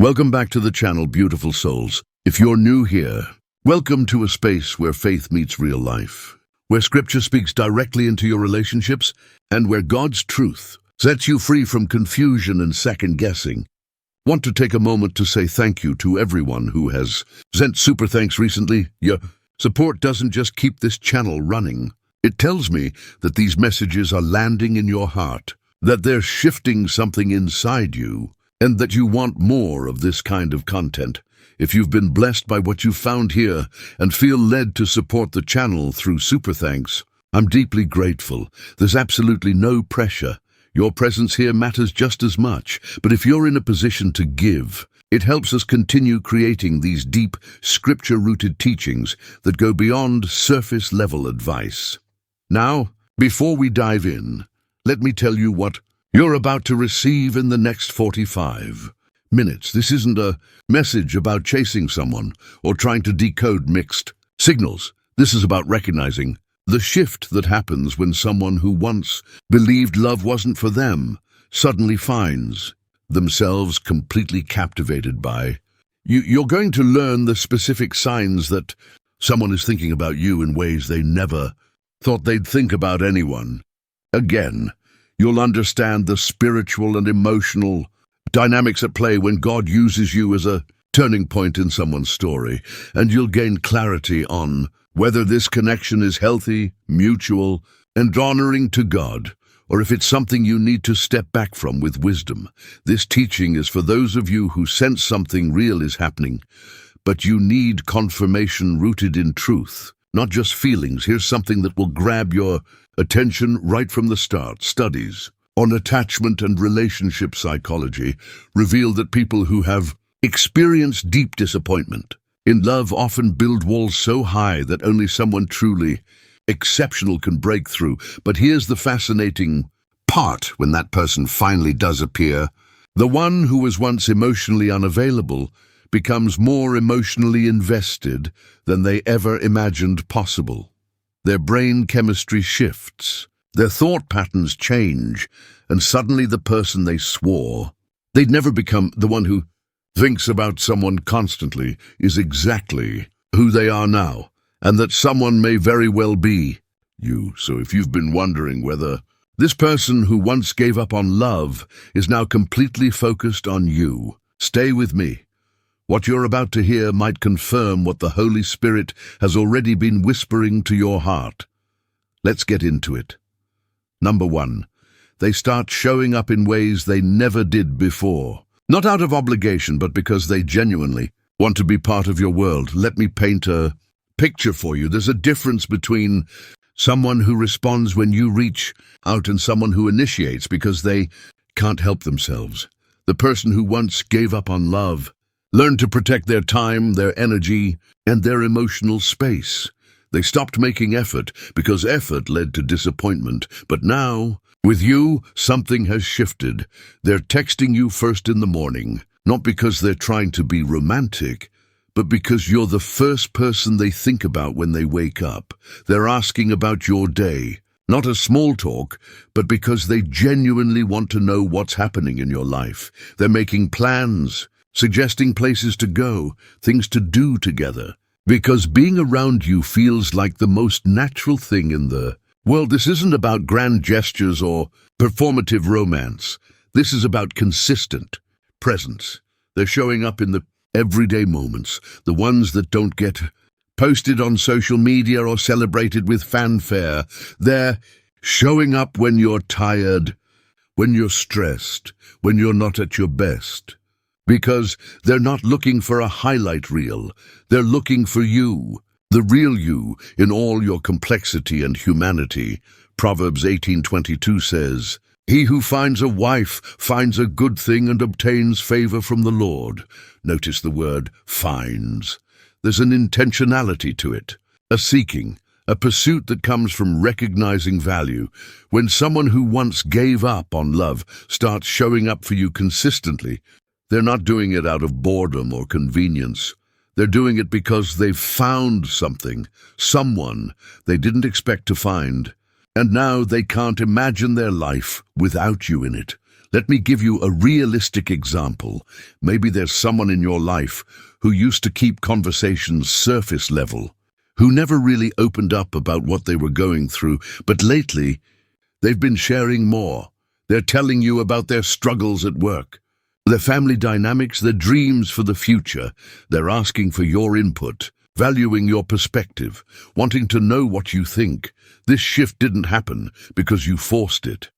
Welcome back to the channel, beautiful souls. If you're new here, welcome to a space where faith meets real life, where scripture speaks directly into your relationships, and where God's truth sets you free from confusion and second guessing. Want to take a moment to say thank you to everyone who has sent super thanks recently. Your support doesn't just keep this channel running. It tells me that these messages are landing in your heart, that they're shifting something inside you, and that you want more of this kind of content. If you've been blessed by what you've found here and feel led to support the channel through super thanks, I'm deeply grateful. There's absolutely no pressure. Your presence here matters just as much, but if you're in a position to give, it helps us continue creating these deep, scripture-rooted teachings that go beyond surface-level advice. Now, before we dive in, let me tell you what you're about to receive in the next 45 minutes. This isn't a message about chasing someone or trying to decode mixed signals. This is about recognizing the shift that happens when someone who once believed love wasn't for them suddenly finds themselves completely captivated by you. You're going to learn the specific signs that someone is thinking about you in ways they never thought they'd think about anyone. Again, you'll understand the spiritual and emotional dynamics at play when God uses you as a turning point in someone's story, and you'll gain clarity on whether this connection is healthy, mutual, and honoring to God, or if it's something you need to step back from with wisdom. This teaching is for those of you who sense something real is happening, but you need confirmation rooted in truth, not just feelings. Here's something that will grab your attention right from the start. Studies on attachment and relationship psychology reveal that people who have experienced deep disappointment in love often build walls so high that only someone truly exceptional can break through. But here's the fascinating part: when that person finally does appear, the one who was once emotionally unavailable becomes more emotionally invested than they ever imagined possible. Their brain chemistry shifts, their thought patterns change, and suddenly the person they swore they'd never become, the one who thinks about someone constantly, is exactly who they are now, and that someone may very well be you. So if you've been wondering whether this person who once gave up on love is now completely focused on you, stay with me. What you're about to hear might confirm what the Holy Spirit has already been whispering to your heart. Let's get into it. Number 1, they start showing up in ways they never did before. Not out of obligation, but because they genuinely want to be part of your world. Let me paint a picture for you. There's a difference between someone who responds when you reach out and someone who initiates because they can't help themselves. The person who once gave up on love learned to protect their time, their energy, and their emotional space. They stopped making effort because effort led to disappointment. But now, with you, something has shifted. They're texting you first in the morning, not because they're trying to be romantic, but because you're the first person they think about when they wake up. They're asking about your day, not as small talk, but because they genuinely want to know what's happening in your life. They're making plans, suggesting places to go, things to do together, because being around you feels like the most natural thing in the world. This isn't about grand gestures or performative romance. This is about consistent presence. They're showing up in the everyday moments, the ones that don't get posted on social media or celebrated with fanfare. They're showing up when you're tired, when you're stressed, when you're not at your best. Because they're not looking for a highlight reel. They're looking for you, the real you, in all your complexity and humanity. Proverbs 18:22 says, "He who finds a wife finds a good thing and obtains favor from the Lord." Notice the word finds. There's an intentionality to it, a seeking, a pursuit that comes from recognizing value. When someone who once gave up on love starts showing up for you consistently, they're not doing it out of boredom or convenience. They're doing it because they've found something, someone they didn't expect to find, and now they can't imagine their life without you in it. Let me give you a realistic example. Maybe there's someone in your life who used to keep conversations surface level, who never really opened up about what they were going through, but lately, they've been sharing more. They're telling you about their struggles at work, their family dynamics, their dreams for the future. They're asking for your input, valuing your perspective, wanting to know what you think. This shift didn't happen because you forced it.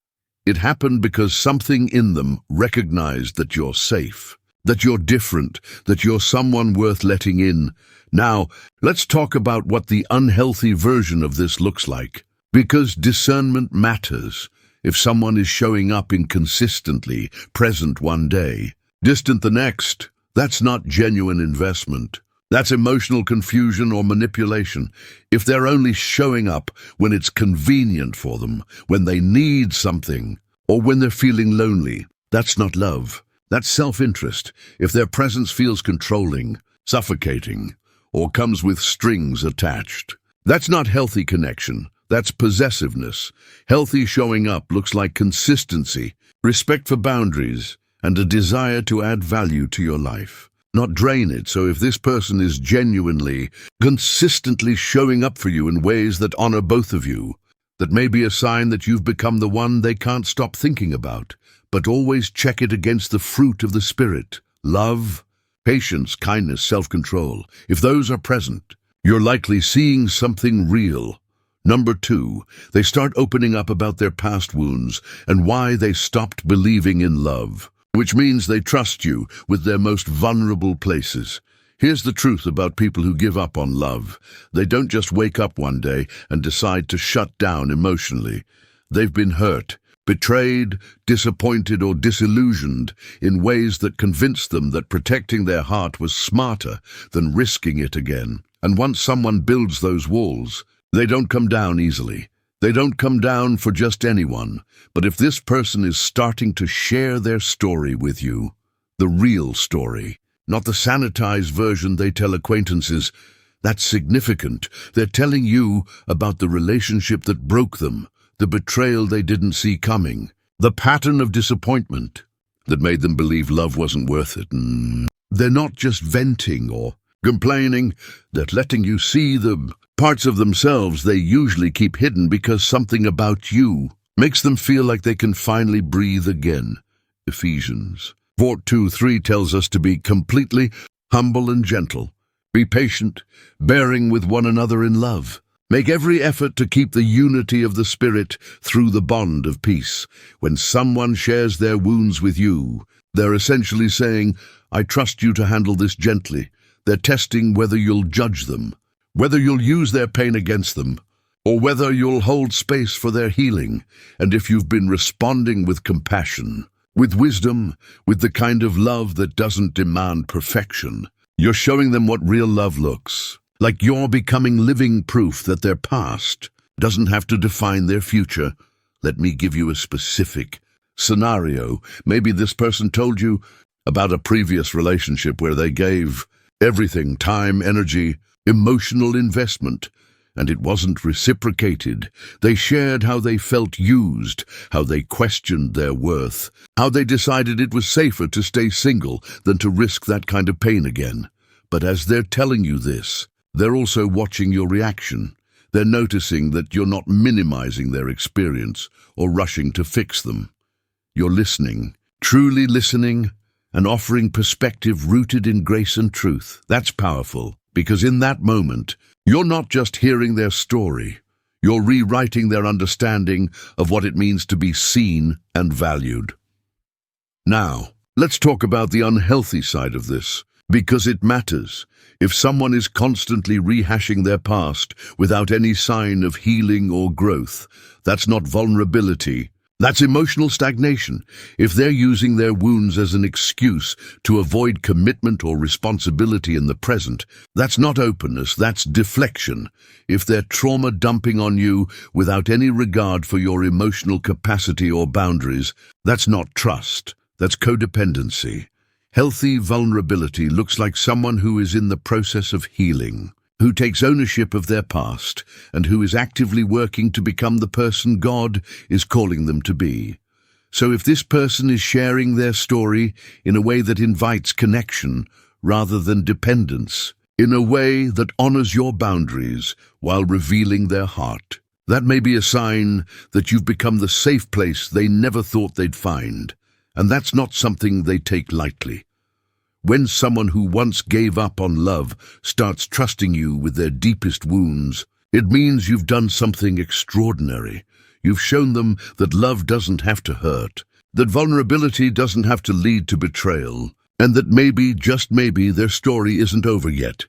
It happened because something in them recognized that you're safe, that you're different, that you're someone worth letting in. Now, let's talk about what the unhealthy version of this looks like. Because discernment matters. If someone is showing up inconsistently, present one day, distant the next, that's not genuine investment. That's emotional confusion or manipulation. If they're only showing up when it's convenient for them, when they need something, or when they're feeling lonely, that's not love. That's self-interest. If their presence feels controlling, suffocating, or comes with strings attached, that's not healthy connection. That's possessiveness. Healthy showing up looks like consistency, respect for boundaries, and a desire to add value to your life, not drain it. So if this person is genuinely, consistently showing up for you in ways that honor both of you, that may be a sign that you've become the one they can't stop thinking about. But always check it against the fruit of the Spirit: love, patience, kindness, self-control. If those are present, you're likely seeing something real. Number 2, they start opening up about their past wounds and why they stopped believing in love, which means they trust you with their most vulnerable places. Here's the truth about people who give up on love. They don't just wake up one day and decide to shut down emotionally. They've been hurt, betrayed, disappointed, or disillusioned in ways that convinced them that protecting their heart was smarter than risking it again. And once someone builds those walls, they don't come down easily. They don't come down for just anyone. But if this person is starting to share their story with you, the real story, not the sanitized version they tell acquaintances, that's significant. They're telling you about the relationship that broke them, the betrayal they didn't see coming, the pattern of disappointment that made them believe love wasn't worth it. They're not just venting or complaining. They're letting you see the parts of themselves they usually keep hidden because something about you makes them feel like they can finally breathe again. Ephesians 4:2-3 tells us to be completely humble and gentle. Be patient, bearing with one another in love. Make every effort to keep the unity of the Spirit through the bond of peace. When someone shares their wounds with you, they're essentially saying, I trust you to handle this gently. They're testing whether you'll judge them, whether you'll use their pain against them, or whether you'll hold space for their healing. And if you've been responding with compassion, with wisdom, with the kind of love that doesn't demand perfection, you're showing them what real love looks like. You're becoming living proof that their past doesn't have to define their future. Let me give you a specific scenario. Maybe this person told you about a previous relationship where they gave everything: time, energy, emotional investment, and it wasn't reciprocated. They shared how they felt used, how they questioned their worth, how they decided it was safer to stay single than to risk that kind of pain again. But as they're telling you this, they're also watching your reaction. They're noticing that you're not minimizing their experience or rushing to fix them. You're listening, truly listening, and offering perspective rooted in grace and truth. That's powerful, because in that moment, you're not just hearing their story, you're rewriting their understanding of what it means to be seen and valued. Now, let's talk about the unhealthy side of this, because it matters. If someone is constantly rehashing their past without any sign of healing or growth, that's not vulnerability. That's emotional stagnation. If they're using their wounds as an excuse to avoid commitment or responsibility in the present, that's not openness, that's deflection. If they're trauma dumping on you without any regard for your emotional capacity or boundaries, that's not trust, that's codependency. Healthy vulnerability looks like someone who is in the process of healing, who takes ownership of their past, and who is actively working to become the person God is calling them to be. So if this person is sharing their story in a way that invites connection rather than dependence, in a way that honors your boundaries while revealing their heart, that may be a sign that you've become the safe place they never thought they'd find. And that's not something they take lightly. When someone who once gave up on love starts trusting you with their deepest wounds, it means you've done something extraordinary. You've shown them that love doesn't have to hurt, that vulnerability doesn't have to lead to betrayal, and that maybe, just maybe, their story isn't over yet.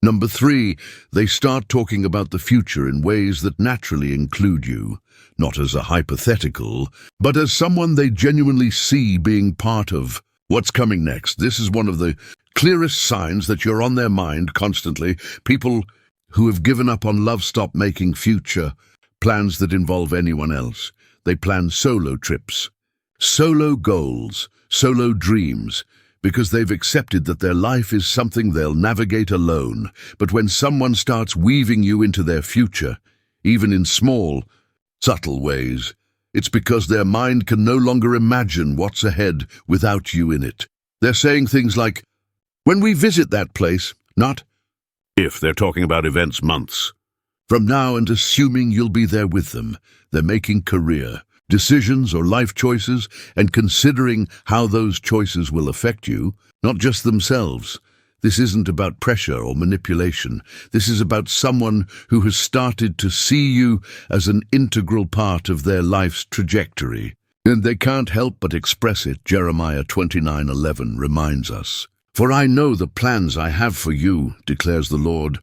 Number 3, they start talking about the future in ways that naturally include you, not as a hypothetical, but as someone they genuinely see being part of what's coming next. This is one of the clearest signs that you're on their mind constantly. People who have given up on love stop making future plans that involve anyone else. They plan solo trips, solo goals, solo dreams, because they've accepted that their life is something they'll navigate alone. But when someone starts weaving you into their future, even in small, subtle ways, it's because their mind can no longer imagine what's ahead without you in it. They're saying things like, when we visit that place, not if. They're talking about events months from now, and assuming you'll be there with them. They're making career decisions or life choices and considering how those choices will affect you, not just themselves. This isn't about pressure or manipulation. This is about someone who has started to see you as an integral part of their life's trajectory. And they can't help but express it. Jeremiah 29:11 reminds us, "For I know the plans I have for you, declares the Lord,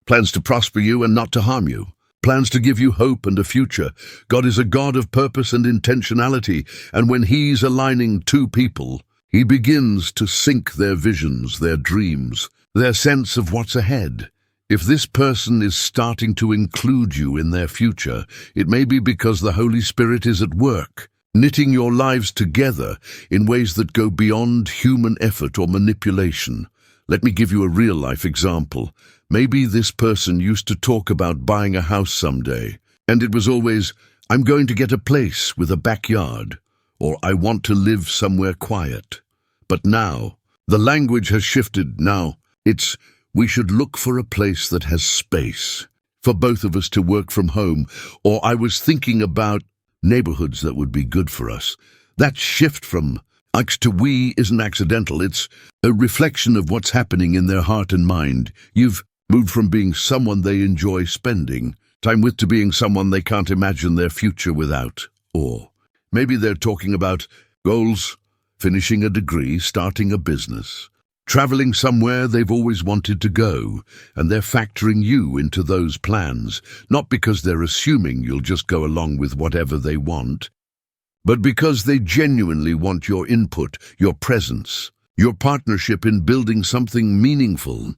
plans to prosper you and not to harm you, plans to give you hope and a future." God is a God of purpose and intentionality, and when He's aligning two people, He begins to sync their visions, their dreams, their sense of what's ahead. If this person is starting to include you in their future, it may be because the Holy Spirit is at work, knitting your lives together in ways that go beyond human effort or manipulation. Let me give you a real-life example. Maybe this person used to talk about buying a house someday, and it was always, "I'm going to get a place with a backyard," or "I want to live somewhere quiet." But now, the language has shifted. Now, it's, "We should look for a place that has space for both of us to work from home," or "I was thinking about neighborhoods that would be good for us." That shift from X to we isn't accidental. It's a reflection of what's happening in their heart and mind. You've moved from being someone they enjoy spending time with to being someone they can't imagine their future without. Or maybe they're talking about goals, finishing a degree, starting a business, traveling somewhere they've always wanted to go, and they're factoring you into those plans, not because they're assuming you'll just go along with whatever they want, but because they genuinely want your input, your presence, your partnership in building something meaningful.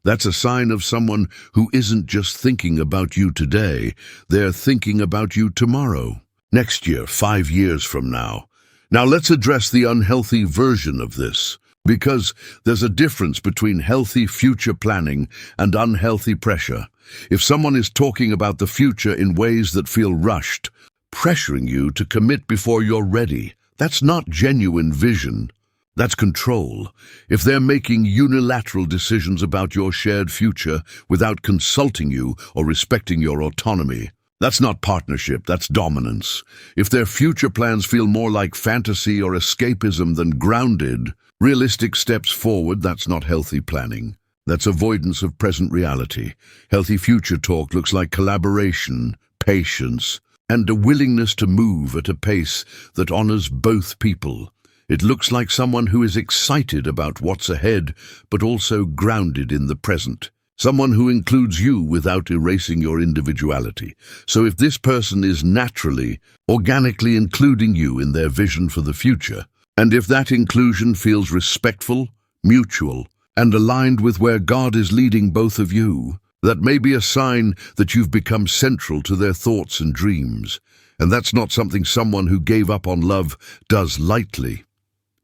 That's a sign of someone who isn't just thinking about you today, they're thinking about you tomorrow, next year, 5 years from now. Now let's address the unhealthy version of this, because there's a difference between healthy future planning and unhealthy pressure. If someone is talking about the future in ways that feel rushed, pressuring you to commit before you're ready, that's not genuine vision. That's control. If they're making unilateral decisions about your shared future without consulting you or respecting your autonomy, that's not partnership, that's dominance. If their future plans feel more like fantasy or escapism than grounded, realistic steps forward, that's not healthy planning. That's avoidance of present reality. Healthy future talk looks like collaboration, patience, and a willingness to move at a pace that honors both people. It looks like someone who is excited about what's ahead, but also grounded in the present. Someone who includes you without erasing your individuality. So if this person is naturally, organically including you in their vision for the future, and if that inclusion feels respectful, mutual, and aligned with where God is leading both of you, that may be a sign that you've become central to their thoughts and dreams. And that's not something someone who gave up on love does lightly.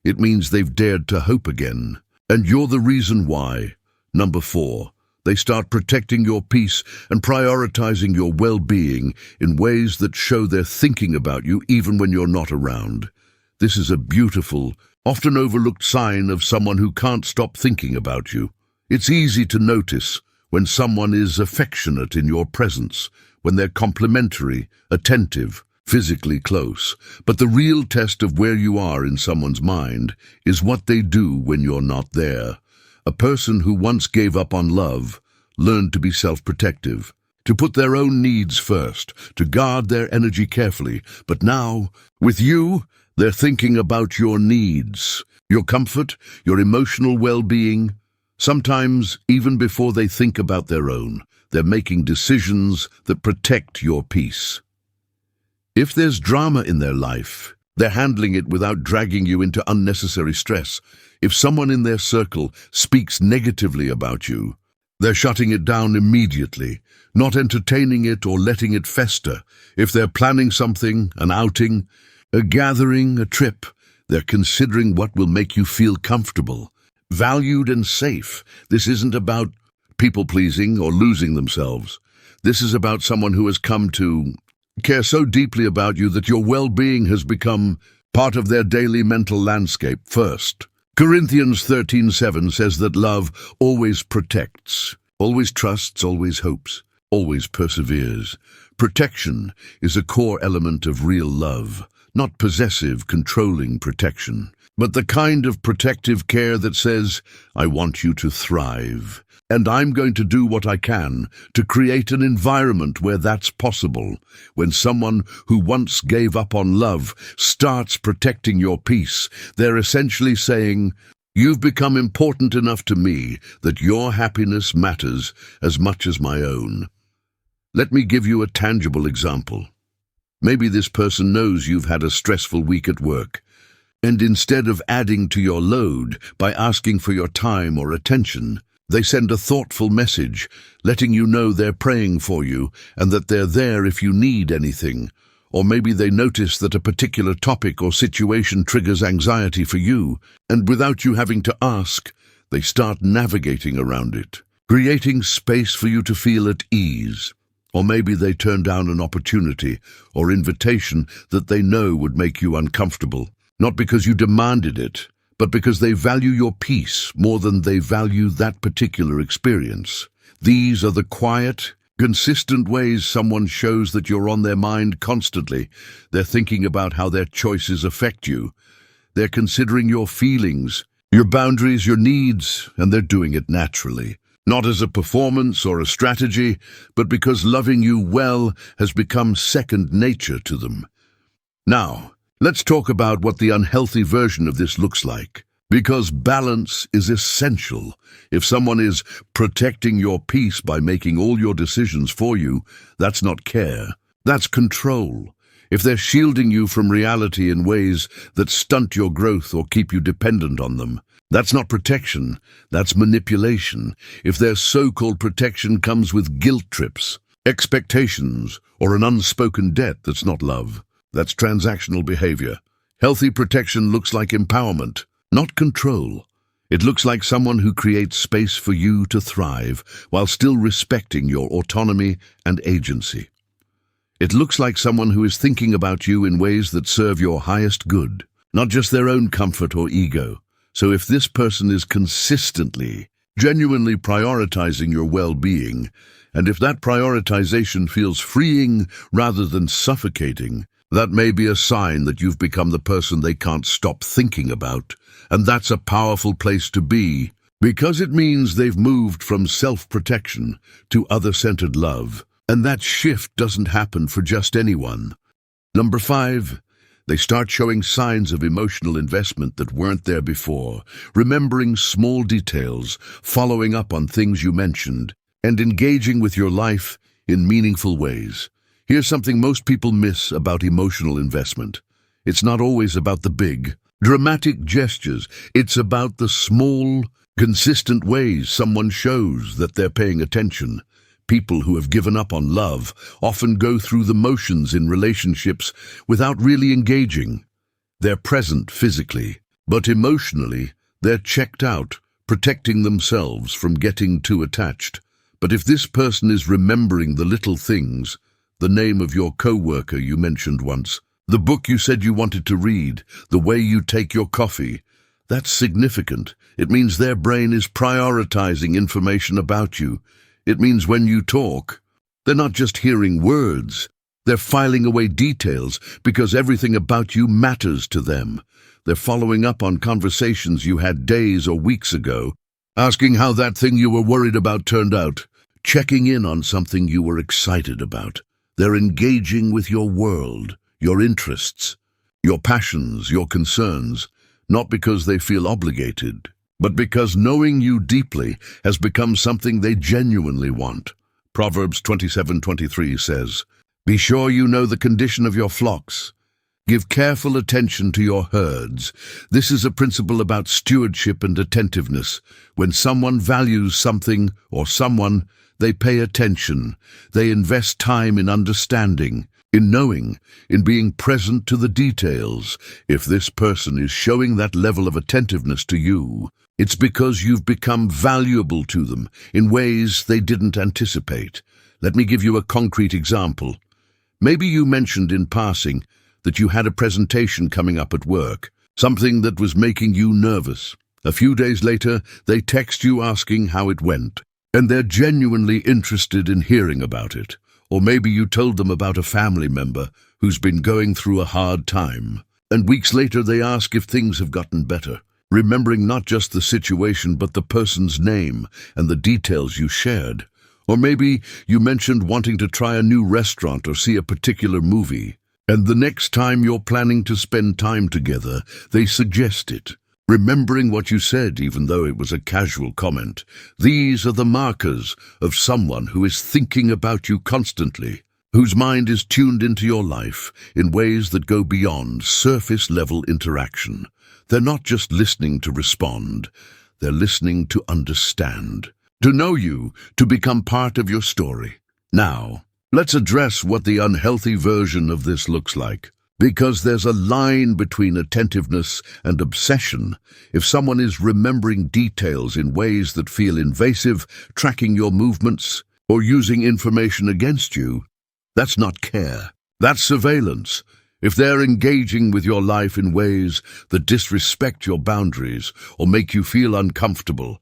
It means they've dared to hope again. And you're the reason why. Number 4, They start protecting your peace and prioritizing your well-being in ways that show they're thinking about you even when you're not around. This is a beautiful, often overlooked sign of someone who can't stop thinking about you. It's easy to notice when someone is affectionate in your presence, when they're complimentary, attentive, physically close. But the real test of where you are in someone's mind is what they do when you're not there. A person who once gave up on love learned to be self-protective, to put their own needs first, to guard their energy carefully. But now, with you, they're thinking about your needs, your comfort, your emotional well-being. Sometimes, even before they think about their own, they're making decisions that protect your peace. If there's drama in their life, they're handling it without dragging you into unnecessary stress. If someone in their circle speaks negatively about you, they're shutting it down immediately, not entertaining it or letting it fester. If they're planning something, an outing, a gathering, a trip, they're considering what will make you feel comfortable, valued and safe. This isn't about people-pleasing or losing themselves. This is about someone who has come to care so deeply about you that your well-being has become part of their daily mental landscape first. Corinthians 13:7 says that love always protects, always trusts, always hopes, always perseveres. Protection is a core element of real love, not possessive, controlling protection, but the kind of protective care that says, I want you to thrive, and I'm going to do what I can to create an environment where that's possible. When someone who once gave up on love starts protecting your peace, they're essentially saying, you've become important enough to me that your happiness matters as much as my own. Let me give you a tangible example. Maybe this person knows you've had a stressful week at work, and instead of adding to your load by asking for your time or attention, they send a thoughtful message, letting you know they're praying for you and that they're there if you need anything. Or maybe they notice that a particular topic or situation triggers anxiety for you, and without you having to ask, they start navigating around it, creating space for you to feel at ease. Or maybe they turn down an opportunity or invitation that they know would make you uncomfortable, not because you demanded it, but because they value your peace more than they value that particular experience. These are the quiet, consistent ways someone shows that you're on their mind constantly. They're thinking about how their choices affect you. They're considering your feelings, your boundaries, your needs, and they're doing it naturally. Not as a performance or a strategy, but because loving you well has become second nature to them. Now, let's talk about what the unhealthy version of this looks like, because balance is essential. If someone is protecting your peace by making all your decisions for you, that's not care, that's control. If they're shielding you from reality in ways that stunt your growth or keep you dependent on them, that's not protection, that's manipulation. If their so-called protection comes with guilt trips, expectations, or an unspoken debt, that's not love. That's transactional behavior. Healthy protection looks like empowerment, not control. It looks like someone who creates space for you to thrive while still respecting your autonomy and agency. It looks like someone who is thinking about you in ways that serve your highest good, not just their own comfort or ego. So if this person is consistently, genuinely prioritizing your well-being, and if that prioritization feels freeing rather than suffocating, that may be a sign that you've become the person they can't stop thinking about. And that's a powerful place to be, because it means they've moved from self-protection to other-centered love. And that shift doesn't happen for just anyone. Number 5, they start showing signs of emotional investment that weren't there before, remembering small details, following up on things you mentioned, and engaging with your life in meaningful ways. Here's something most people miss about emotional investment. It's not always about the big, dramatic gestures. It's about the small, consistent ways someone shows that they're paying attention. People who have given up on love often go through the motions in relationships without really engaging. They're present physically, but emotionally, they're checked out, protecting themselves from getting too attached. But if this person is remembering the little things, the name of your co-worker you mentioned once, the book you said you wanted to read, the way you take your coffee, that's significant. It means their brain is prioritizing information about you. It means when you talk, they're not just hearing words, they're filing away details because everything about you matters to them. They're following up on conversations you had days or weeks ago, asking how that thing you were worried about turned out, checking in on something you were excited about. They're engaging with your world, your interests, your passions, your concerns, not because they feel obligated, but because knowing you deeply has become something they genuinely want. Proverbs 27:23 says, "Be sure you know the condition of your flocks. Give careful attention to your herds." This is a principle about stewardship and attentiveness. When someone values something or someone, they pay attention. They invest time in understanding, in knowing, in being present to the details. If this person is showing that level of attentiveness to you, it's because you've become valuable to them in ways they didn't anticipate. Let me give you a concrete example. Maybe you mentioned in passing that you had a presentation coming up at work, something that was making you nervous. A few days later, they text you asking how it went, and they're genuinely interested in hearing about it. Or maybe you told them about a family member who's been going through a hard time, and weeks later they ask if things have gotten better, remembering not just the situation but the person's name and the details you shared. Or maybe you mentioned wanting to try a new restaurant or see a particular movie, and the next time you're planning to spend time together, they suggest it, remembering what you said even though it was a casual comment. These are the markers of someone who is thinking about you constantly, whose mind is tuned into your life in ways that go beyond surface-level interaction. They're not just listening to respond, they're listening to understand, to know you, to become part of your story. Now, let's address what the unhealthy version of this looks like. Because there's a line between attentiveness and obsession. If someone is remembering details in ways that feel invasive, tracking your movements, or using information against you, that's not care. That's surveillance. If they're engaging with your life in ways that disrespect your boundaries or make you feel uncomfortable,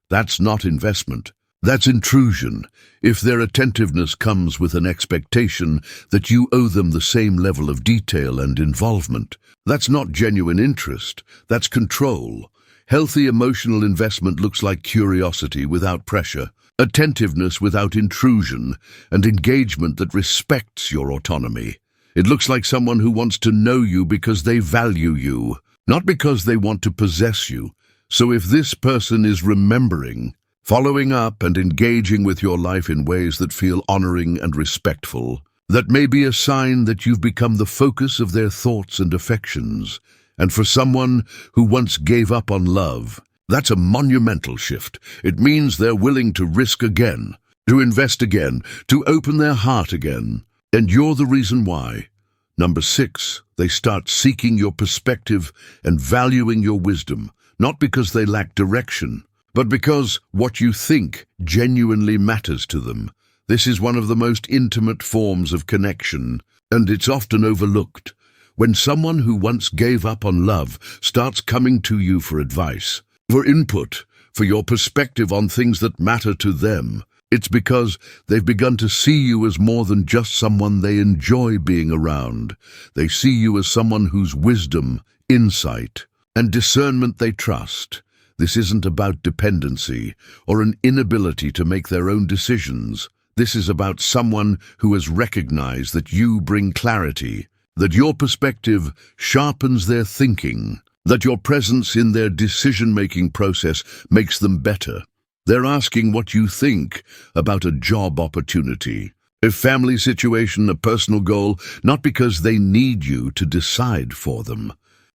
that's not investment. That's intrusion. If their attentiveness comes with an expectation that you owe them the same level of detail and involvement, that's not genuine interest, that's control. Healthy emotional investment looks like curiosity without pressure, attentiveness without intrusion, and engagement that respects your autonomy. It looks like someone who wants to know you because they value you, not because they want to possess you. So if this person is remembering, following up and engaging with your life in ways that feel honoring and respectful, that may be a sign that you've become the focus of their thoughts and affections. And for someone who once gave up on love, that's a monumental shift. It means they're willing to risk again, to invest again, to open their heart again. And you're the reason why. Number 6, they start seeking your perspective and valuing your wisdom, not because they lack direction, but because what you think genuinely matters to them. This is one of the most intimate forms of connection, and it's often overlooked. When someone who once gave up on love starts coming to you for advice, for input, for your perspective on things that matter to them, it's because they've begun to see you as more than just someone they enjoy being around. They see you as someone whose wisdom, insight, and discernment they trust. This isn't about dependency or an inability to make their own decisions. This is about someone who has recognized that you bring clarity, that your perspective sharpens their thinking, that your presence in their decision-making process makes them better. They're asking what you think about a job opportunity, a family situation, a personal goal, not because they need you to decide for them,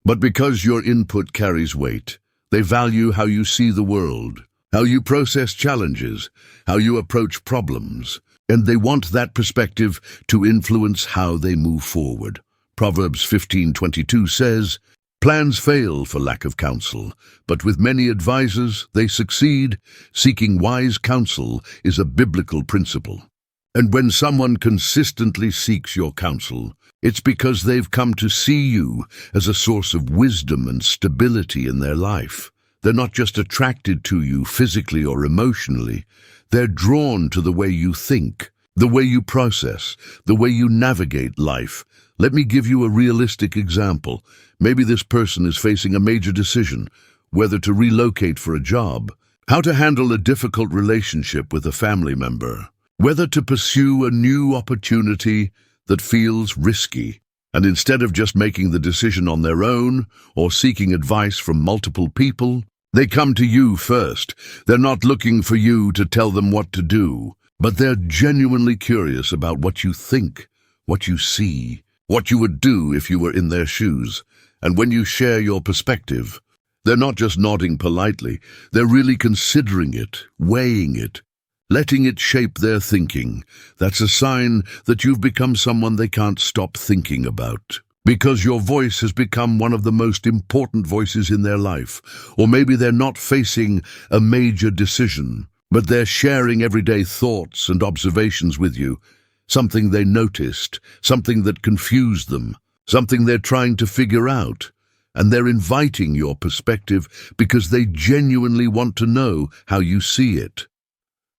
but because your input carries weight. They value how you see the world, how you process challenges, how you approach problems, and they want that perspective to influence how they move forward. Proverbs 15:22 says, Plans fail for lack of counsel, but with many advisors, they succeed. Seeking wise counsel is a biblical principle. And when someone consistently seeks your counsel, it's because they've come to see you as a source of wisdom and stability in their life. They're not just attracted to you physically or emotionally. They're drawn to the way you think, the way you process, the way you navigate life. Let me give you a realistic example. Maybe this person is facing a major decision, whether to relocate for a job, how to handle a difficult relationship with a family member, whether to pursue a new opportunity that feels risky. And instead of just making the decision on their own or seeking advice from multiple people, they come to you first. They're not looking for you to tell them what to do, but they're genuinely curious about what you think, what you see, what you would do if you were in their shoes. And when you share your perspective, they're not just nodding politely, they're really considering it, weighing it, letting it shape their thinking. That's a sign that you've become someone they can't stop thinking about, because your voice has become one of the most important voices in their life. Or maybe they're not facing a major decision, but they're sharing everyday thoughts and observations with you, something they noticed, something that confused them, something they're trying to figure out. And they're inviting your perspective because they genuinely want to know how you see it.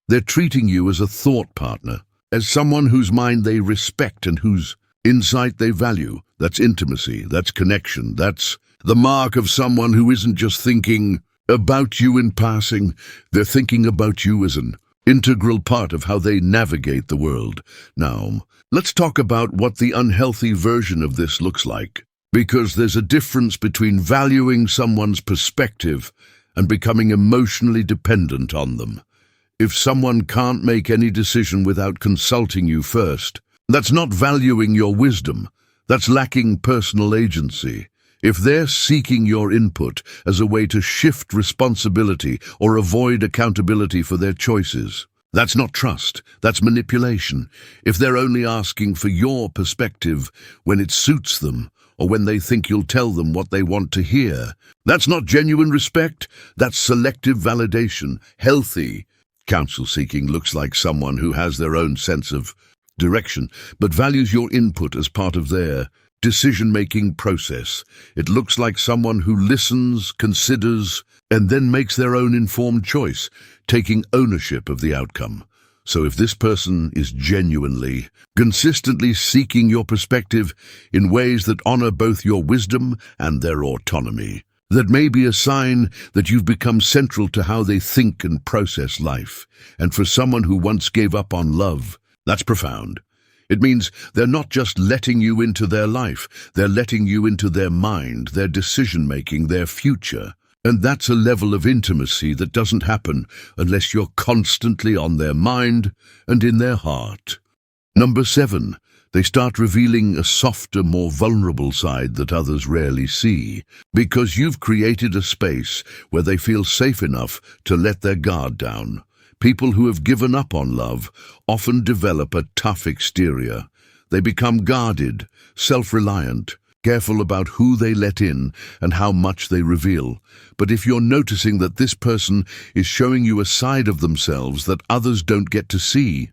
They're treating you as a thought partner, as someone whose mind they respect and whose insight they value. That's intimacy, that's connection, that's the mark of someone who isn't just thinking about you in passing. They're thinking about you as an integral part of how they navigate the world. Now, let's talk about what the unhealthy version of this looks like, because there's a difference between valuing someone's perspective and becoming emotionally dependent on them. If someone can't make any decision without consulting you first, that's not valuing your wisdom. That's lacking personal agency. If they're seeking your input as a way to shift responsibility or avoid accountability for their choices, that's not trust, that's manipulation. If they're only asking for your perspective when it suits them, or when they think you'll tell them what they want to hear, that's not genuine respect, that's selective validation. Healthy counsel seeking looks like someone who has their own sense of direction, but values your input as part of their decision-making process. It looks like someone who listens, considers, and then makes their own informed choice, taking ownership of the outcome. So if this person is genuinely, consistently seeking your perspective in ways that honor both your wisdom and their autonomy, that may be a sign that you've become central to how they think and process life. And for someone who once gave up on love, that's profound. It means they're not just letting you into their life, they're letting you into their mind, their decision-making, their future. And that's a level of intimacy that doesn't happen unless you're constantly on their mind and in their heart. Number 7, they start revealing a softer, more vulnerable side that others rarely see, because you've created a space where they feel safe enough to let their guard down. People who have given up on love often develop a tough exterior. They become guarded, self-reliant, careful about who they let in and how much they reveal. But if you're noticing that this person is showing you a side of themselves that others don't get to see,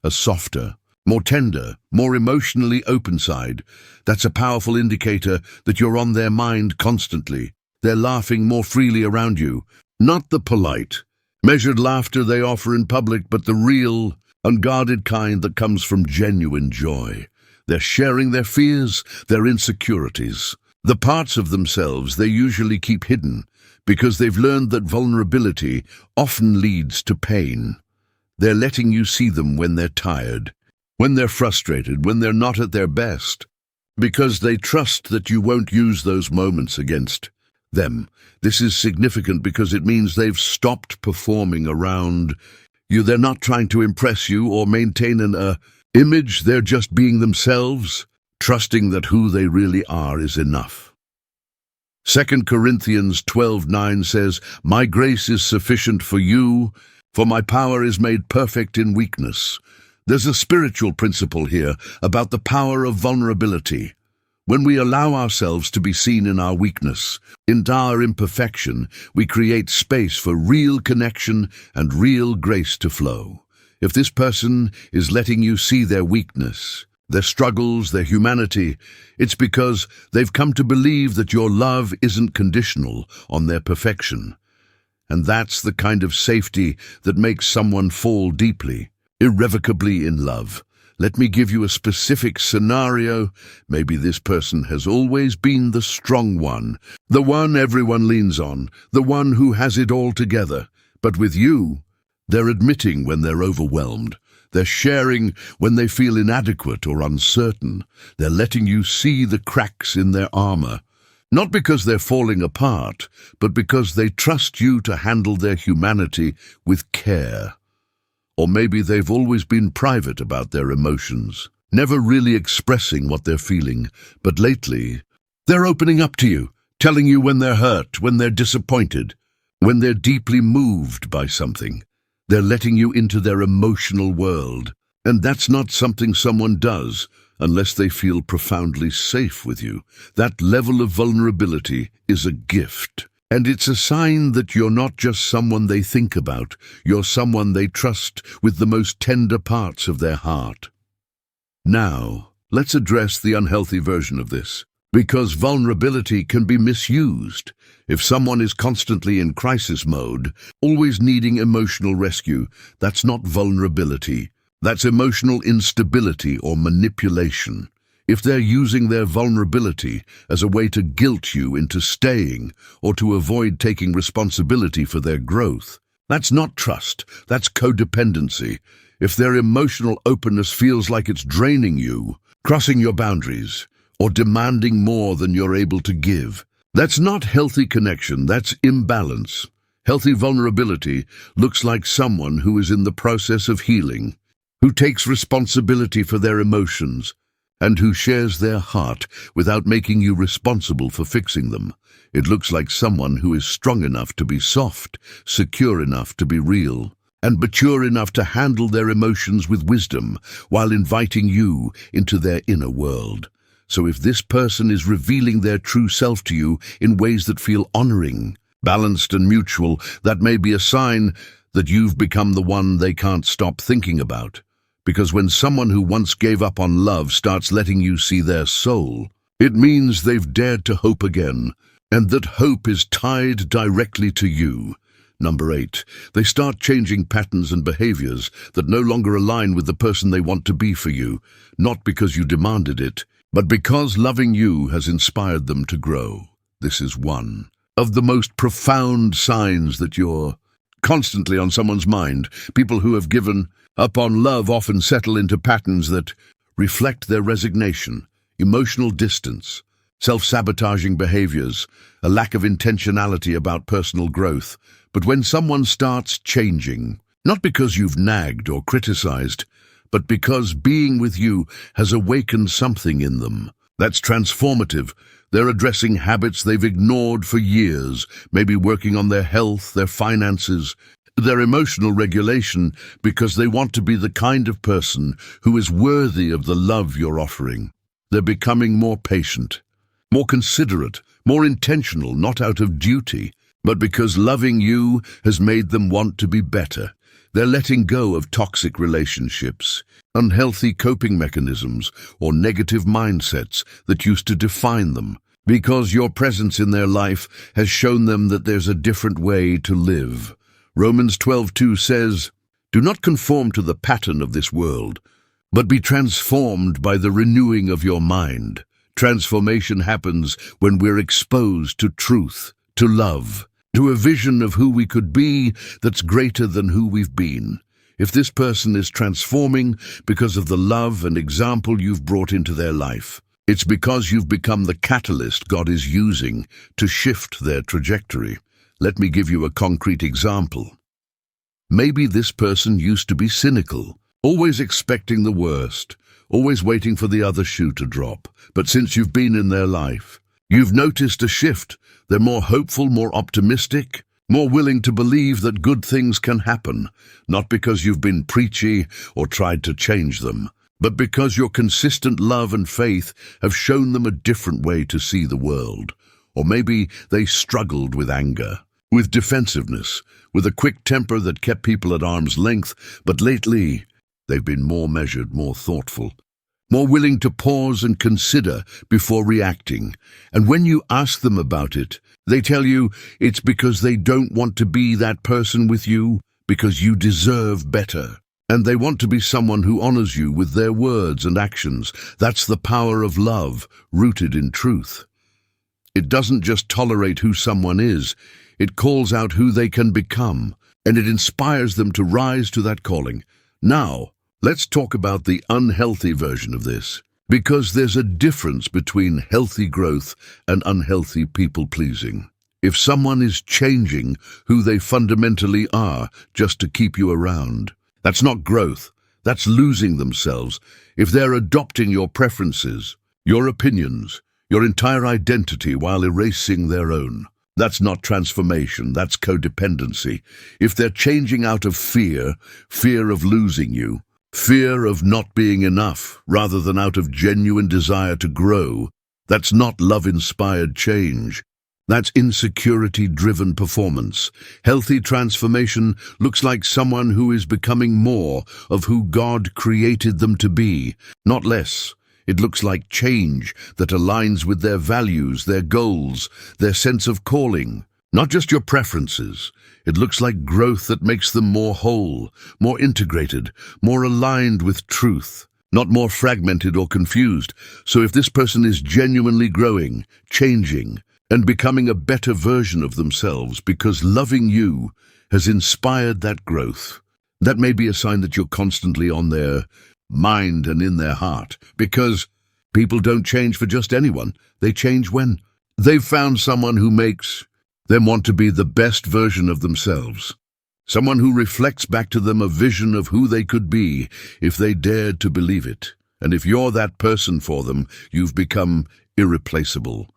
a softer, more tender, more emotionally open side, that's a powerful indicator that you're on their mind constantly. They're laughing more freely around you, not the polite, measured laughter they offer in public, but the real, unguarded kind that comes from genuine joy. They're sharing their fears, their insecurities, the parts of themselves they usually keep hidden, because they've learned that vulnerability often leads to pain. They're letting you see them when they're tired, when they're frustrated, when they're not at their best, because they trust that you won't use those moments against them. This is significant because it means they've stopped performing around you. They're not trying to impress you or maintain an image. They're just being themselves, trusting that who they really are is enough. 2 Corinthians 12:9 says, "My grace is sufficient for you, for my power is made perfect in weakness." There's a spiritual principle here about the power of vulnerability. When we allow ourselves to be seen in our weakness, in our imperfection, we create space for real connection and real grace to flow. If this person is letting you see their weakness, their struggles, their humanity, it's because they've come to believe that your love isn't conditional on their perfection. And that's the kind of safety that makes someone fall deeply, irrevocably in love. Let me give you a specific scenario. Maybe this person has always been the strong one, the one everyone leans on, the one who has it all together. But with you, they're admitting when they're overwhelmed. They're sharing when they feel inadequate or uncertain. They're letting you see the cracks in their armor. Not because they're falling apart, but because they trust you to handle their humanity with care. Or maybe they've always been private about their emotions, never really expressing what they're feeling. But lately, they're opening up to you, telling you when they're hurt, when they're disappointed, when they're deeply moved by something. They're letting you into their emotional world. And that's not something someone does unless they feel profoundly safe with you. That level of vulnerability is a gift. And it's a sign that you're not just someone they think about, you're someone they trust with the most tender parts of their heart. Now, let's address the unhealthy version of this, because vulnerability can be misused. If someone is constantly in crisis mode, always needing emotional rescue, that's not vulnerability. That's emotional instability or manipulation. If they're using their vulnerability as a way to guilt you into staying or to avoid taking responsibility for their growth, that's not trust, that's codependency. If their emotional openness feels like it's draining you, crossing your boundaries, or demanding more than you're able to give, that's not healthy connection, that's imbalance. Healthy vulnerability looks like someone who is in the process of healing, who takes responsibility for their emotions, and who shares their heart without making you responsible for fixing them. It looks like someone who is strong enough to be soft, secure enough to be real, and mature enough to handle their emotions with wisdom while inviting you into their inner world. So if this person is revealing their true self to you in ways that feel honoring, balanced and mutual, that may be a sign that you've become the one they can't stop thinking about. Because when someone who once gave up on love starts letting you see their soul, it means they've dared to hope again, and that hope is tied directly to you. Number 8, they start changing patterns and behaviors that no longer align with the person they want to be for you, not because you demanded it, but because loving you has inspired them to grow. This is one of the most profound signs that you're constantly on someone's mind. People who have given up on love often settle into patterns that reflect their resignation, emotional distance, self-sabotaging behaviors, a lack of intentionality about personal growth. But when someone starts changing, not because you've nagged or criticized, but because being with you has awakened something in them that's transformative, they're addressing habits they've ignored for years, maybe working on their health, their finances, their emotional regulation, because they want to be the kind of person who is worthy of the love you're offering. They're becoming more patient, more considerate, more intentional, not out of duty, but because loving you has made them want to be better. They're letting go of toxic relationships, unhealthy coping mechanisms, or negative mindsets that used to define them, because your presence in their life has shown them that there's a different way to live. Romans 12:2 says, "Do not conform to the pattern of this world, but be transformed by the renewing of your mind." Transformation happens when we're exposed to truth, to love, to a vision of who we could be that's greater than who we've been. If this person is transforming because of the love and example you've brought into their life, it's because you've become the catalyst God is using to shift their trajectory. Let me give you a concrete example. Maybe this person used to be cynical, always expecting the worst, always waiting for the other shoe to drop. But since you've been in their life, you've noticed a shift. They're more hopeful, more optimistic, more willing to believe that good things can happen, not because you've been preachy or tried to change them, but because your consistent love and faith have shown them a different way to see the world. Or maybe they struggled with anger, with defensiveness, with a quick temper that kept people at arm's length, but lately they've been more measured, more thoughtful, more willing to pause and consider before reacting. And when you ask them about it, they tell you it's because they don't want to be that person with you, because you deserve better. And they want to be someone who honors you with their words and actions. That's the power of love, rooted in truth. It doesn't just tolerate who someone is, it calls out who they can become, and it inspires them to rise to that calling. Now, let's talk about the unhealthy version of this, because there's a difference between healthy growth and unhealthy people-pleasing. If someone is changing who they fundamentally are just to keep you around, that's not growth, that's losing themselves. If they're adopting your preferences, your opinions, your entire identity while erasing their own, that's not transformation, that's codependency. If they're changing out of fear, fear of losing you, fear of not being enough, rather than out of genuine desire to grow, that's not love-inspired change. That's insecurity-driven performance. Healthy transformation looks like someone who is becoming more of who God created them to be, not less. It looks like change that aligns with their values, their goals, their sense of calling, not just your preferences. It looks like growth that makes them more whole, more integrated, more aligned with truth, not more fragmented or confused. So if this person is genuinely growing, changing, and becoming a better version of themselves because loving you has inspired that growth, that may be a sign that you're constantly on their mind and in their heart, because people don't change for just anyone. They change when they've found someone who makes them want to be the best version of themselves, someone who reflects back to them a vision of who they could be if they dared to believe it. And if you're that person for them, you've become irreplaceable.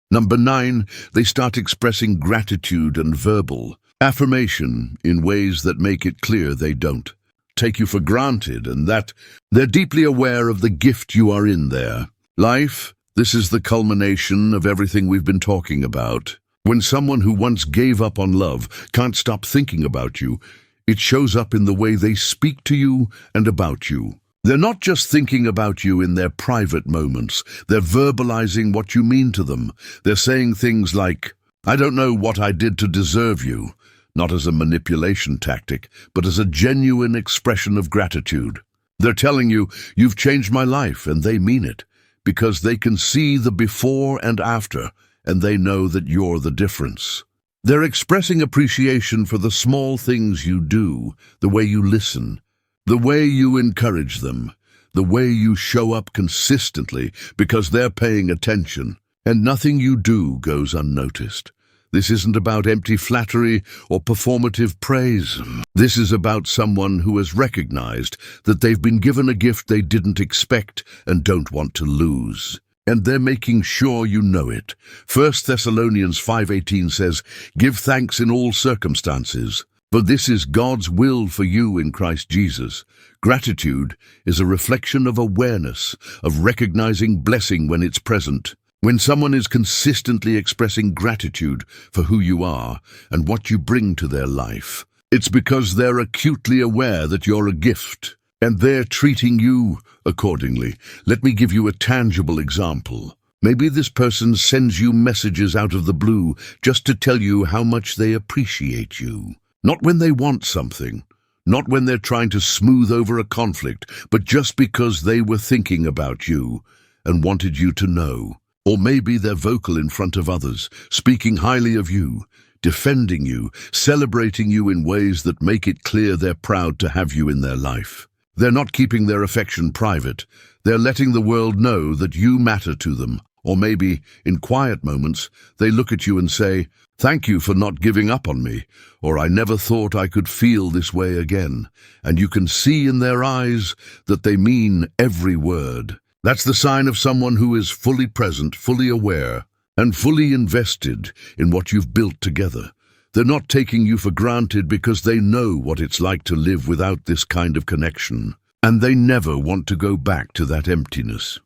Number 9, they start expressing gratitude and verbal affirmation in ways that make it clear they don't take you for granted and that they're deeply aware of the gift you are in their life. This is the culmination of everything we've been talking about. When someone who once gave up on love can't stop thinking about you, it shows up in the way they speak to you and about you. They're not just thinking about you in their private moments, they're verbalizing what you mean to them. They're saying things like, "I don't know what I did to deserve you," not as a manipulation tactic, but as a genuine expression of gratitude. They're telling you, "You've changed my life," and they mean it, because they can see the before and after, and they know that you're the difference. They're expressing appreciation for the small things you do, the way you listen, the way you encourage them, the way you show up consistently because they're paying attention, and nothing you do goes unnoticed. This isn't about empty flattery or performative praise. This is about someone who has recognized that they've been given a gift they didn't expect and don't want to lose. And they're making sure you know it. 1 Thessalonians 5:18 says, "Give thanks in all circumstances, for this is God's will for you in Christ Jesus." Gratitude is a reflection of awareness, of recognizing blessing when it's present. When someone is consistently expressing gratitude for who you are and what you bring to their life, it's because they're acutely aware that you're a gift, and they're treating you accordingly. Let me give you a tangible example. Maybe this person sends you messages out of the blue just to tell you how much they appreciate you. Not when they want something, not when they're trying to smooth over a conflict, but just because they were thinking about you and wanted you to know. Or maybe they're vocal in front of others, speaking highly of you, defending you, celebrating you in ways that make it clear they're proud to have you in their life. They're not keeping their affection private. They're letting the world know that you matter to them. Or maybe, in quiet moments, they look at you and say, "Thank you for not giving up on me," or "I never thought I could feel this way again." And you can see in their eyes that they mean every word. That's the sign of someone who is fully present, fully aware, and fully invested in what you've built together. They're not taking you for granted because they know what it's like to live without this kind of connection. and they never want to go back to that emptiness.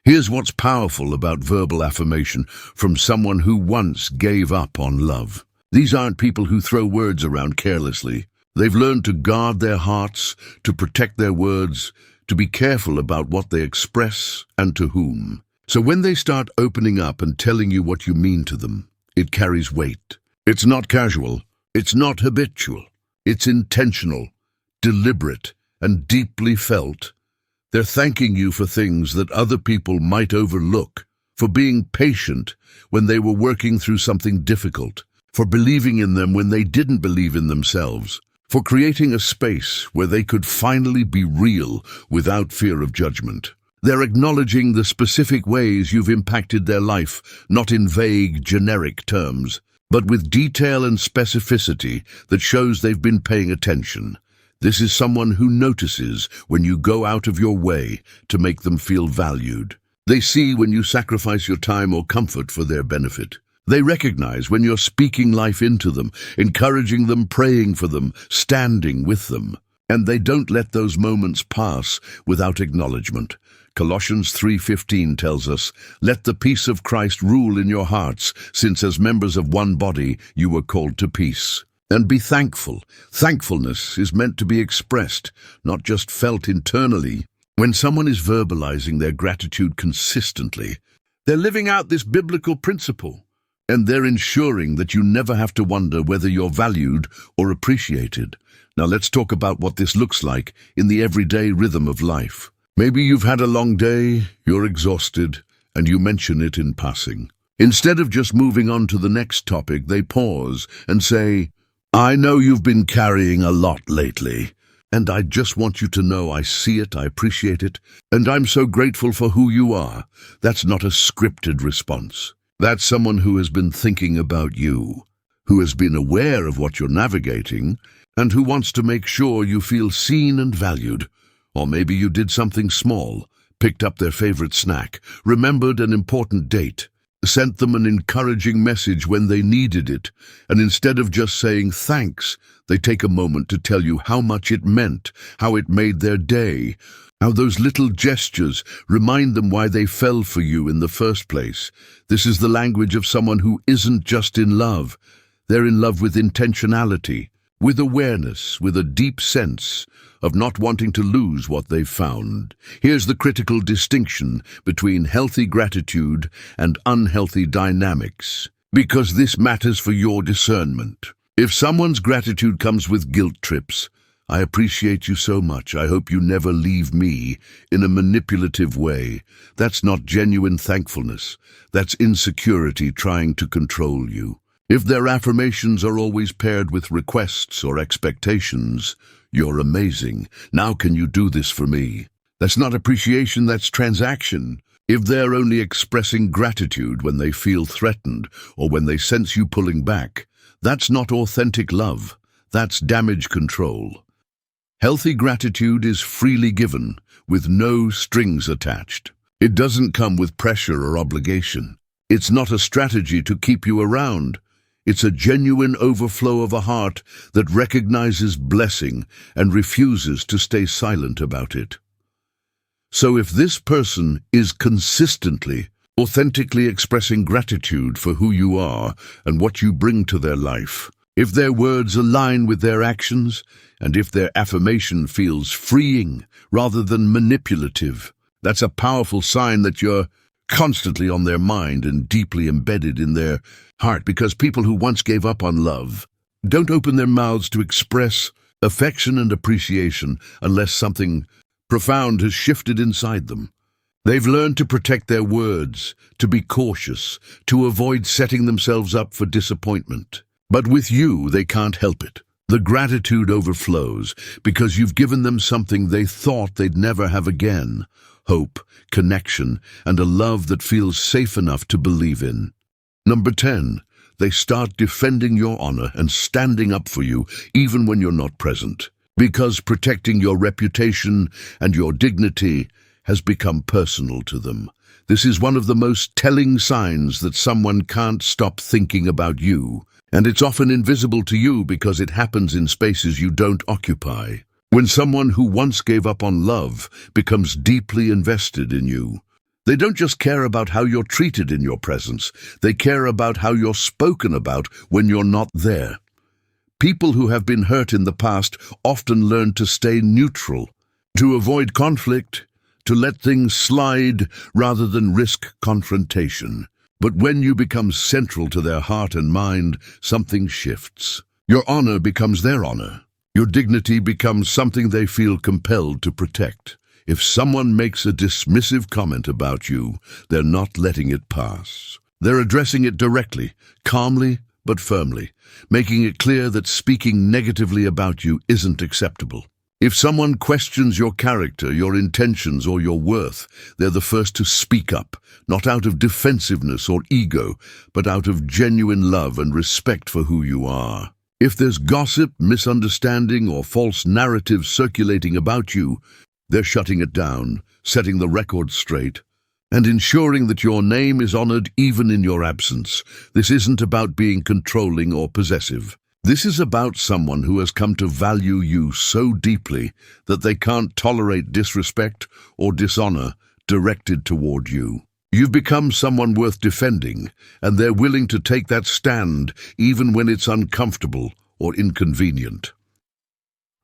Here's what's powerful about verbal affirmation from someone who once gave up on love. These aren't people who throw words around carelessly. They've learned to guard their hearts, to protect their words, to be careful about what they express and to whom. So when they start opening up and telling you what you mean to them, it carries weight. It's not casual. It's not habitual. It's intentional, deliberate, and deeply felt. They're thanking you for things that other people might overlook, for being patient when they were working through something difficult, for believing in them when they didn't believe in themselves, for creating a space where they could finally be real without fear of judgment. They're acknowledging the specific ways you've impacted their life, not in vague, generic terms, but with detail and specificity that shows they've been paying attention. This is someone who notices when you go out of your way to make them feel valued. They see when you sacrifice your time or comfort for their benefit. They recognize when you're speaking life into them, encouraging them, praying for them, standing with them. And they don't let those moments pass without acknowledgement. Colossians 3:15 tells us, "Let the peace of Christ rule in your hearts, since as members of one body you were called to peace." And be thankful. Thankfulness is meant to be expressed, not just felt internally. When someone is verbalizing their gratitude consistently, they're living out this biblical principle, and they're ensuring that you never have to wonder whether you're valued or appreciated. Now let's talk about what this looks like in the everyday rhythm of life. Maybe you've had a long day, you're exhausted, and you mention it in passing. Instead of just moving on to the next topic, they pause and say, "I know you've been carrying a lot lately, and I just want you to know I see it, I appreciate it, and I'm so grateful for who you are." That's not a scripted response. That's someone who has been thinking about you, who has been aware of what you're navigating, and who wants to make sure you feel seen and valued. Or maybe you did something small, picked up their favorite snack, remembered an important date, sent them an encouraging message when they needed it, and instead of just saying thanks, they take a moment to tell you how much it meant, how it made their day, how those little gestures remind them why they fell for you in the first place. This is the language of someone who isn't just in love. They're in love with intentionality, with awareness, with a deep sense of not wanting to lose what they've found. Here's the critical distinction between healthy gratitude and unhealthy dynamics, because this matters for your discernment. If someone's gratitude comes with guilt trips, "I appreciate you so much, I hope you never leave me," in a manipulative way, that's not genuine thankfulness. That's insecurity trying to control you. If their affirmations are always paired with requests or expectations, "You're amazing. Now can you do this for me?" That's not appreciation, that's transaction. If they're only expressing gratitude when they feel threatened or when they sense you pulling back, that's not authentic love. That's damage control. Healthy gratitude is freely given, with no strings attached. It doesn't come with pressure or obligation. It's not a strategy to keep you around. It's a genuine overflow of a heart that recognizes blessing and refuses to stay silent about it. So if this person is consistently, authentically expressing gratitude for who you are and what you bring to their life, if their words align with their actions, and if their affirmation feels freeing rather than manipulative, that's a powerful sign that you're constantly on their mind and deeply embedded in their heart, because people who once gave up on love don't open their mouths to express affection and appreciation unless something profound has shifted inside them. They've learned to protect their words, to be cautious, to avoid setting themselves up for disappointment. But with you, they can't help it. The gratitude overflows because you've given them something they thought they'd never have again: hope, connection, and a love that feels safe enough to believe in. Number 10, they start defending your honor and standing up for you even when you're not present, because protecting your reputation and your dignity has become personal to them. This is one of the most telling signs that someone can't stop thinking about you, and it's often invisible to you because it happens in spaces you don't occupy. When someone who once gave up on love becomes deeply invested in you, they don't just care about how you're treated in your presence, they care about how you're spoken about when you're not there. People who have been hurt in the past often learn to stay neutral, to avoid conflict, to let things slide rather than risk confrontation. But when you become central to their heart and mind, something shifts. Your honor becomes their honor. Your dignity becomes something they feel compelled to protect. If someone makes a dismissive comment about you, they're not letting it pass. They're addressing it directly, calmly but firmly, making it clear that speaking negatively about you isn't acceptable. If someone questions your character, your intentions, or your worth, they're the first to speak up, not out of defensiveness or ego, but out of genuine love and respect for who you are. If there's gossip, misunderstanding, or false narrative circulating about you, they're shutting it down, setting the record straight, and ensuring that your name is honored even in your absence. This isn't about being controlling or possessive. This is about someone who has come to value you so deeply that they can't tolerate disrespect or dishonor directed toward you. You've become someone worth defending, and they're willing to take that stand even when it's uncomfortable or inconvenient.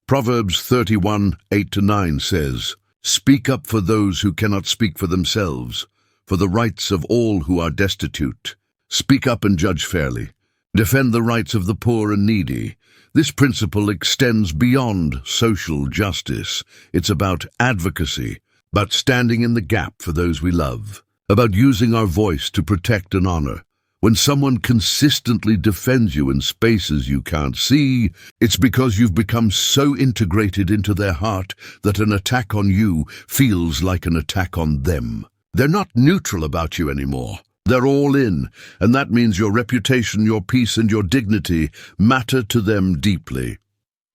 Proverbs 31:8-9 says, "Speak up for those who cannot speak for themselves, for the rights of all who are destitute. Speak up and judge fairly. Defend the rights of the poor and needy." This principle extends beyond social justice. It's about advocacy, about standing in the gap for those we love, about using our voice to protect and honor. When someone consistently defends you in spaces you can't see, it's because you've become so integrated into their heart that an attack on you feels like an attack on them. They're not neutral about you anymore. They're all in, and that means your reputation, your peace, and your dignity matter to them deeply.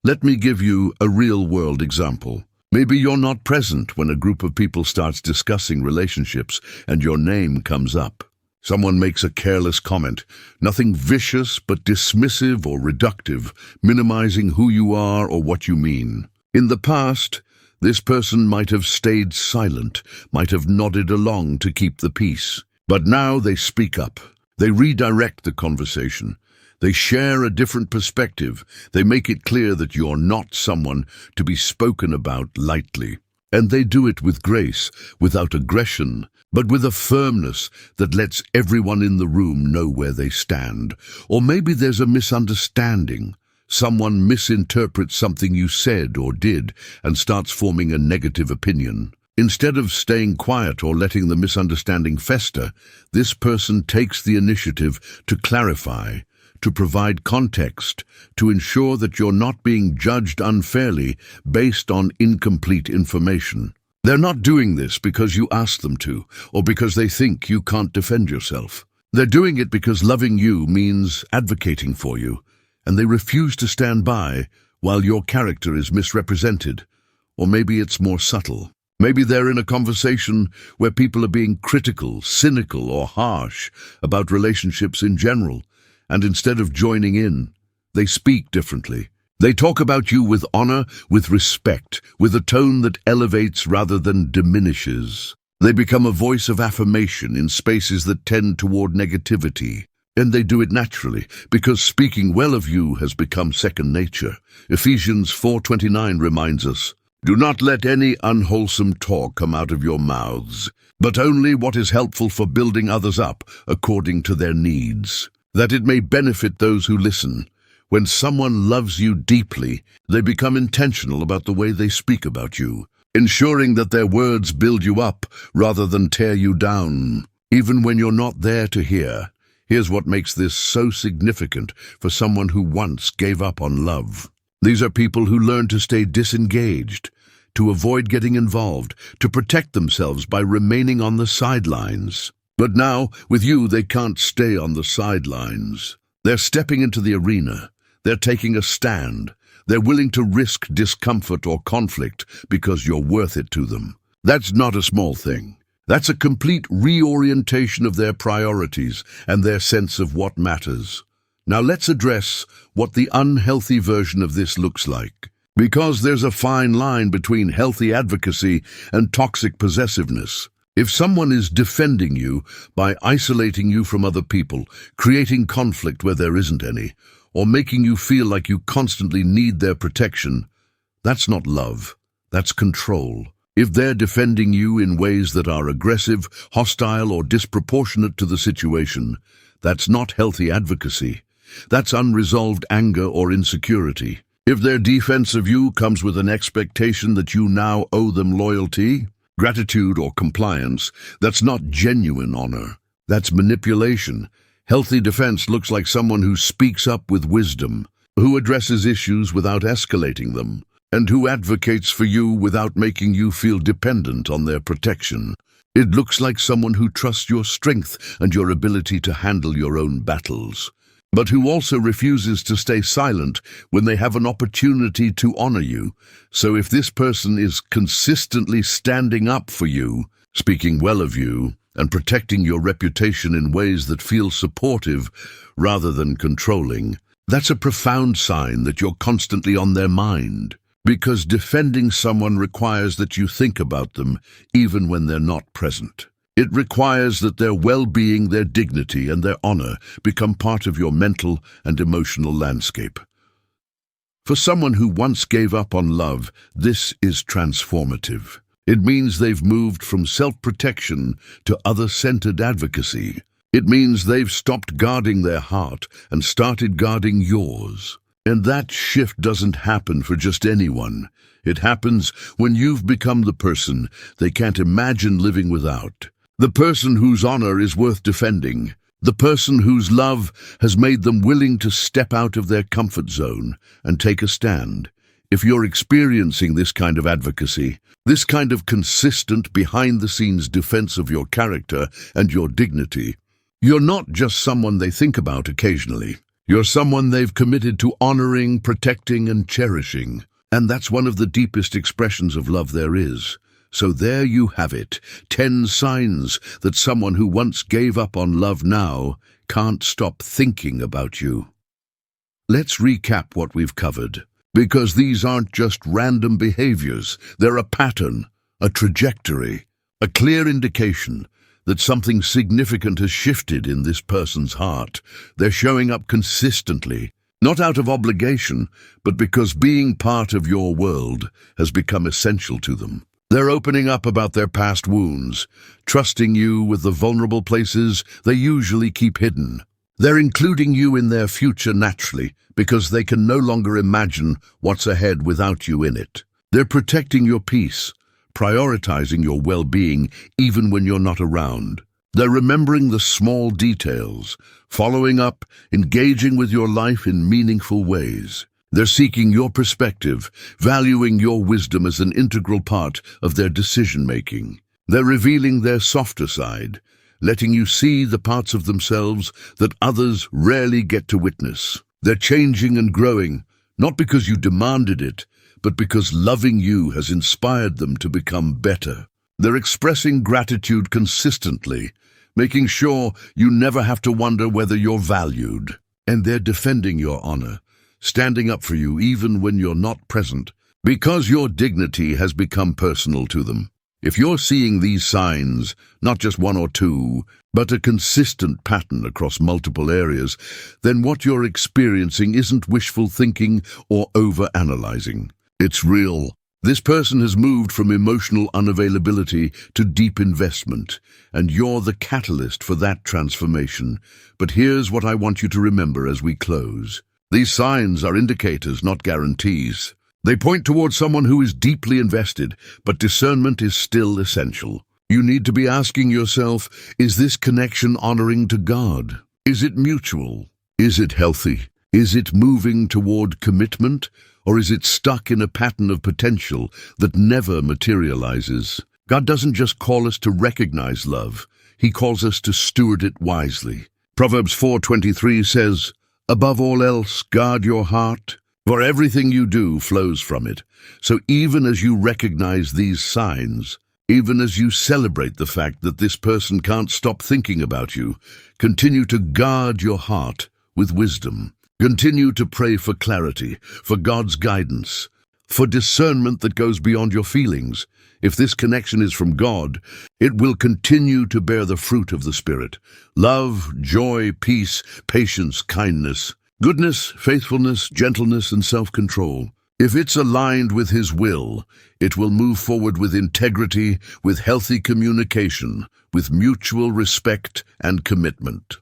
Let me give you a real-world example. Maybe you're not present when a group of people starts discussing relationships and your name comes up. Someone makes a careless comment, nothing vicious but dismissive or reductive, minimizing who you are or what you mean. In the past, this person might have stayed silent, might have nodded along to keep the peace. But now they speak up. They redirect the conversation. They share a different perspective. They make it clear that you're not someone to be spoken about lightly. And they do it with grace, without aggression, but with a firmness that lets everyone in the room know where they stand. Or maybe there's a misunderstanding. Someone misinterprets something you said or did and starts forming a negative opinion. Instead of staying quiet or letting the misunderstanding fester, this person takes the initiative to clarify, to provide context, to ensure that you're not being judged unfairly based on incomplete information. They're not doing this because you asked them to, or because they think you can't defend yourself. They're doing it because loving you means advocating for you, and they refuse to stand by while your character is misrepresented. Or maybe it's more subtle. Maybe they're in a conversation where people are being critical, cynical, or harsh about relationships in general, and instead of joining in, they speak differently. They talk about you with honor, with respect, with a tone that elevates rather than diminishes. They become a voice of affirmation in spaces that tend toward negativity. And they do it naturally, because speaking well of you has become second nature. Ephesians 4:29 reminds us, "Do not let any unwholesome talk come out of your mouths, but only what is helpful for building others up according to their needs, that it may benefit those who listen." When someone loves you deeply, they become intentional about the way they speak about you, ensuring that their words build you up rather than tear you down, even when you're not there to hear. Here's what makes this so significant for someone who once gave up on love. These are people who learn to stay disengaged, to avoid getting involved, to protect themselves by remaining on the sidelines. But now, with you, they can't stay on the sidelines. They're stepping into the arena. They're taking a stand. They're willing to risk discomfort or conflict because you're worth it to them. That's not a small thing. That's a complete reorientation of their priorities and their sense of what matters. Now let's address what the unhealthy version of this looks like. Because there's a fine line between healthy advocacy and toxic possessiveness. If someone is defending you by isolating you from other people, creating conflict where there isn't any, or making you feel like you constantly need their protection, that's not love, that's control. If they're defending you in ways that are aggressive, hostile, or disproportionate to the situation, that's not healthy advocacy. That's unresolved anger or insecurity. If their defense of you comes with an expectation that you now owe them loyalty, gratitude, or compliance, that's not genuine honor. That's manipulation. Healthy defense looks like someone who speaks up with wisdom, who addresses issues without escalating them, and who advocates for you without making you feel dependent on their protection. It looks like someone who trusts your strength and your ability to handle your own battles, but who also refuses to stay silent when they have an opportunity to honor you. So if this person is consistently standing up for you, speaking well of you, and protecting your reputation in ways that feel supportive rather than controlling, that's a profound sign that you're constantly on their mind. Because defending someone requires that you think about them even when they're not present. It requires that their well-being, their dignity, and their honor become part of your mental and emotional landscape. For someone who once gave up on love, this is transformative. It means they've moved from self-protection to other-centered advocacy. It means they've stopped guarding their heart and started guarding yours. And that shift doesn't happen for just anyone. It happens when you've become the person they can't imagine living without. The person whose honor is worth defending. The person whose love has made them willing to step out of their comfort zone and take a stand. If you're experiencing this kind of advocacy, this kind of consistent behind-the-scenes defense of your character and your dignity, you're not just someone they think about occasionally. You're someone they've committed to honoring, protecting, and cherishing. And that's one of the deepest expressions of love there is. So there you have it, 10 signs that someone who once gave up on love now can't stop thinking about you. Let's recap what we've covered, because these aren't just random behaviors. They're a pattern, a trajectory, a clear indication that something significant has shifted in this person's heart. They're showing up consistently, not out of obligation, but because being part of your world has become essential to them. They're opening up about their past wounds, trusting you with the vulnerable places they usually keep hidden. They're including you in their future naturally, because they can no longer imagine what's ahead without you in it. They're protecting your peace, prioritizing your well-being even when you're not around. They're remembering the small details, following up, engaging with your life in meaningful ways. They're seeking your perspective, valuing your wisdom as an integral part of their decision-making. They're revealing their softer side, letting you see the parts of themselves that others rarely get to witness. They're changing and growing, not because you demanded it, but because loving you has inspired them to become better. They're expressing gratitude consistently, making sure you never have to wonder whether you're valued. And they're defending your honor, standing up for you even when you're not present, because your dignity has become personal to them. If you're seeing these signs, not just one or two, but a consistent pattern across multiple areas, then what you're experiencing isn't wishful thinking or over-analyzing. It's real. This person has moved from emotional unavailability to deep investment, and you're the catalyst for that transformation. But here's what I want you to remember as we close. These signs are indicators, not guarantees. They point towards someone who is deeply invested, but discernment is still essential. You need to be asking yourself, is this connection honoring to God? Is it mutual? Is it healthy? Is it moving toward commitment? Or is it stuck in a pattern of potential that never materializes? God doesn't just call us to recognize love. He calls us to steward it wisely. Proverbs 4:23 says, "Above all else, guard your heart, for everything you do flows from it." So even as you recognize these signs, even as you celebrate the fact that this person can't stop thinking about you, continue to guard your heart with wisdom. Continue to pray for clarity, for God's guidance, for discernment that goes beyond your feelings. If this connection is from God, it will continue to bear the fruit of the Spirit: love, joy, peace, patience, kindness, goodness, faithfulness, gentleness, and self-control. If it's aligned with His will, it will move forward with integrity, with healthy communication, with mutual respect and commitment.